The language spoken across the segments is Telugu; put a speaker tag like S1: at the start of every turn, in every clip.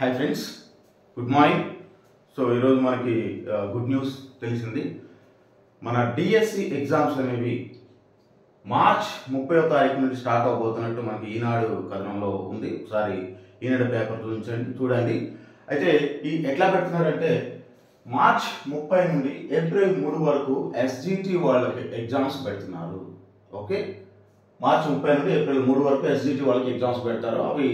S1: Hi friends, good morning. So ఈరోజు మనకి గుడ్ న్యూస్ తెలిసింది. మన డిఎస్సి ఎగ్జామ్స్ అనేవి మార్చ్ 30వ తారీఖు నుండి స్టార్ట్ అవబోతున్నట్టు మనకి ఈనాడు కథనంలో ఉంది. ఒకసారి ఈనాడు పేపర్ చూడండి. అయితే ఎట్లా పెడుతున్నారంటే మార్చ్ 30 నుండి ఏప్రిల్ 3 వరకు ఎస్జిటి వాళ్ళకి ఎగ్జామ్స్ పెడుతున్నారు. ఓకే, మార్చ్ 30 నుండి ఏప్రిల్ 3 వరకు ఎస్జిటి వాళ్ళకి ఎగ్జామ్స్ పెడతారు. అవి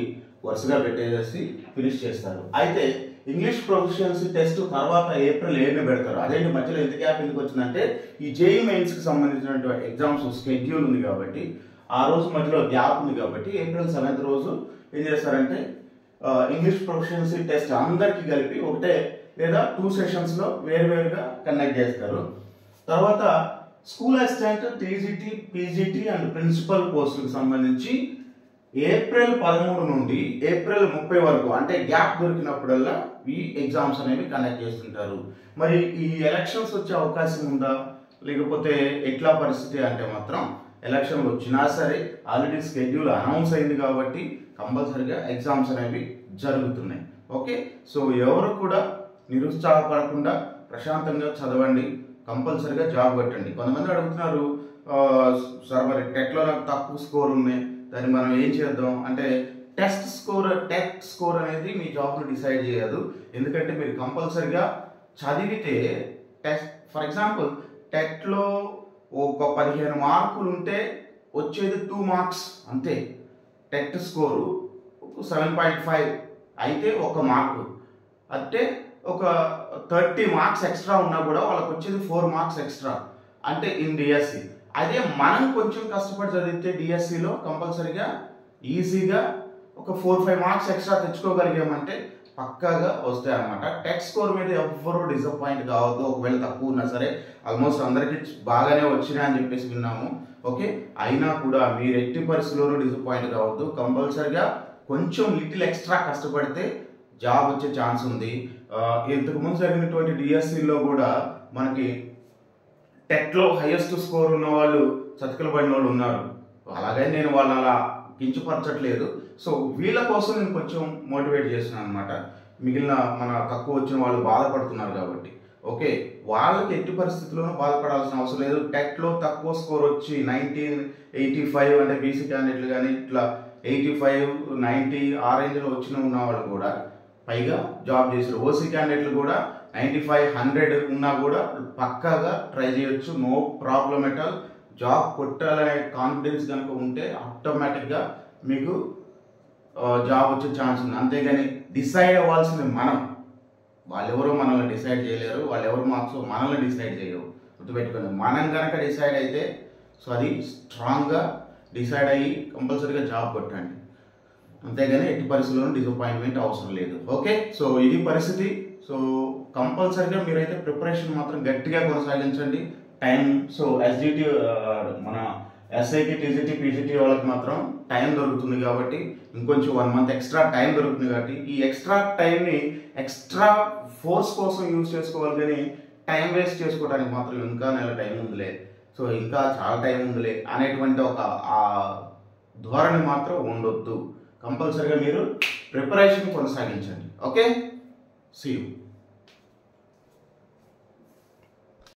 S1: వరుసగా పెట్టేసి ఫినిష్ చేస్తారు. అయితే ఇంగ్లీష్ ప్రొఫిషియన్సీ టెస్ట్ తర్వాత ఏప్రిల్ 7ని పెడతారు. అదేంటి మధ్యలో ఎంత గ్యాప్ ఎందుకు వచ్చిందంటే ఈ జేఈ మెయిన్స్కి సంబంధించినటువంటి ఎగ్జామ్స్ షెడ్యూల్ ఉంది కాబట్టి ఆ రోజు మధ్యలో గ్యాప్ ఉంది కాబట్టి ఏప్రిల్ 7th రోజు ఏం చేస్తారంటే ఇంగ్లీష్ ప్రొఫిషియన్సీ టెస్ట్ అందరికీ కలిపి ఒకటే లేదా 2 సెషన్స్లో వేరువేరుగా కండక్ట్ చేస్తారు. తర్వాత school assistant, TGT, PGT and principal పోస్టులకు సంబంధించి ఏప్రిల్ 13 నుండి ఏప్రిల్ 30 వరకు అంటే గ్యాప్ దొరికినప్పుడల్లా ఈ ఎగ్జామ్స్ అనేవి కండక్ట్ చేస్తుంటారు. మరి ఈ ఎలక్షన్స్ వచ్చే అవకాశం ఉందా లేకపోతే ఎట్లా పరిస్థితి అంటే మాత్రం ఎలక్షన్లు వచ్చినా సరే ఆల్రెడీ షెడ్యూల్ అనౌన్స్ అయింది కాబట్టి కంపల్సరీగా ఎగ్జామ్స్ అనేవి జరుగుతున్నాయి. ఓకే, సో ఎవరు కూడా నిరుత్సాహపడకుండా ప్రశాంతంగా చదవండి, కంపల్సరీగా జాబ్ కొట్టండి. కొంతమంది అడుగుతున్నారు, సార్ మరి టెట్లో నాకు తక్కువ స్కోర్ ఉన్నాయి, దాన్ని మనం ఏం చేద్దాం అంటే టెట్ స్కోర్ అనేది మీ జాబ్ను డిసైడ్ చేయదు. ఎందుకంటే మీరు కంపల్సరీగా చదివితే ఫర్ ఎగ్జాంపుల్ టెట్లో ఒక 15 మార్కులు ఉంటే వచ్చేది 2 మార్క్స్ అంతే. టెట్ స్కోరు 7.5 అయితే 1 మార్కు, అంటే ఒక 30 మార్క్స్ ఎక్స్ట్రా ఉన్నా కూడా వాళ్ళకి వచ్చేది 4 మార్క్స్ ఎక్స్ట్రా అంటే ఇన్ డిఎస్సి. అదే మనం కొంచెం కష్టపడి చదివితే డిఎస్సిలో కంపల్సరీగా ఈజీగా ఒక 4-5 మార్క్స్ ఎక్స్ట్రా తెచ్చుకోగలిగామంటే పక్కాగా వస్తాయి అన్నమాట. టెట్ స్కోర్ మీద ఎవ్వరూ డిసప్పాయింట్ కావద్దు. ఒకవేళ తక్కువ ఉన్నా సరే ఆల్మోస్ట్ అందరికీ బాగానే వచ్చినాయి అని చెప్పేసి విన్నాము. ఓకే, అయినా కూడా మీరు ఎట్టి పరిస్థితుల్లోనూ డిసప్పాయింట్ కావద్దు. కంపల్సరీగా కొంచెం లిటిల్ ఎక్స్ట్రా కష్టపడితే జాబ్ వచ్చే ఛాన్స్ ఉంది. ఇంతకుముందు జరిగినటువంటి డిఎస్సిలో కూడా మనకి టెట్లో హైయెస్ట్ స్కోర్ ఉన్న వాళ్ళు చతికిల పడిన వాళ్ళు ఉన్నారు. అలాగే నేను వాళ్ళని అలా కించపరచట్లేదు. సో వీళ్ళ కోసం నేను కొంచెం మోటివేట్ చేస్తున్నాను అనమాట. మిగిలిన మన తక్కువ వచ్చిన వాళ్ళు బాధపడుతున్నారు కాబట్టి ఓకే, వాళ్ళకి ఎట్టి పరిస్థితుల్లోనూ బాధపడాల్సిన అవసరం లేదు. టెట్లో తక్కువ స్కోర్ వచ్చి 1985 అంటే బీసీ క్యాండిడేట్లు కానీ ఇట్లా 85, 90 ఆ రేంజ్లో ఉన్న వాళ్ళు కూడా పైగా జాబ్ చేశారు. ఓసీ క్యాండిడేట్లు కూడా 95, 100 ఉన్నా కూడా పక్కాగా ట్రై చేయొచ్చు. No problem at all. Job కొట్టాలనే కాన్ఫిడెన్స్ కనుక ఉంటే ఆటోమేటిక్గా మీకు జాబ్ వచ్చే ఛాన్స్ ఉంది. అంతేగాని డిసైడ్ అవ్వాల్సింది మనం. వాళ్ళెవరో మనల్ని డిసైడ్ చేయలేరు, వాళ్ళెవరు మార్క్స్ మనల్ని డిసైడ్ చేయరు. గుర్తుపెట్టుకోండి, మనం కనుక డిసైడ్ అయితే సో అది స్ట్రాంగ్గా డిసైడ్ అయ్యి కంపల్సరీగా జాబ్ కొట్టండి. అంతేగాని ఎట్టి పరిస్థితుల్లోనూ డిసప్పాయింట్మెంట్ అవసరం లేదు. ఓకే, సో ఇది పరిస్థితి. సో కంపల్సరీగా మీరైతే ప్రిపరేషన్ మాత్రం గట్టిగా కొనసాగించండి. టైం సో ఎస్జిటి మన ఎస్ఐకి, టీజీటీ, పీజీటీ వాళ్ళకి మాత్రం టైం దొరుకుతుంది కాబట్టి ఇంకొంచెం 1 మంత్ ఎక్స్ట్రా టైం దొరుకుతుంది కాబట్టి ఈ ఎక్స్ట్రా టైంని ఎక్స్ట్రా ఫోర్స్ కోసం యూజ్ చేసుకోవాలి, కానీ టైం వేస్ట్ చేసుకోవడానికి మాత్రం ఇంకా నెల టైం ఉందిలే, సో ఇంకా చాలా టైం ఉందిలే అనేటువంటి ఒక ఆ ధోరణి మాత్రం ఉండొద్దు. కంపల్సరీగా మీరు ప్రిపరేషన్ కొనసాగించండి. Okay, see you.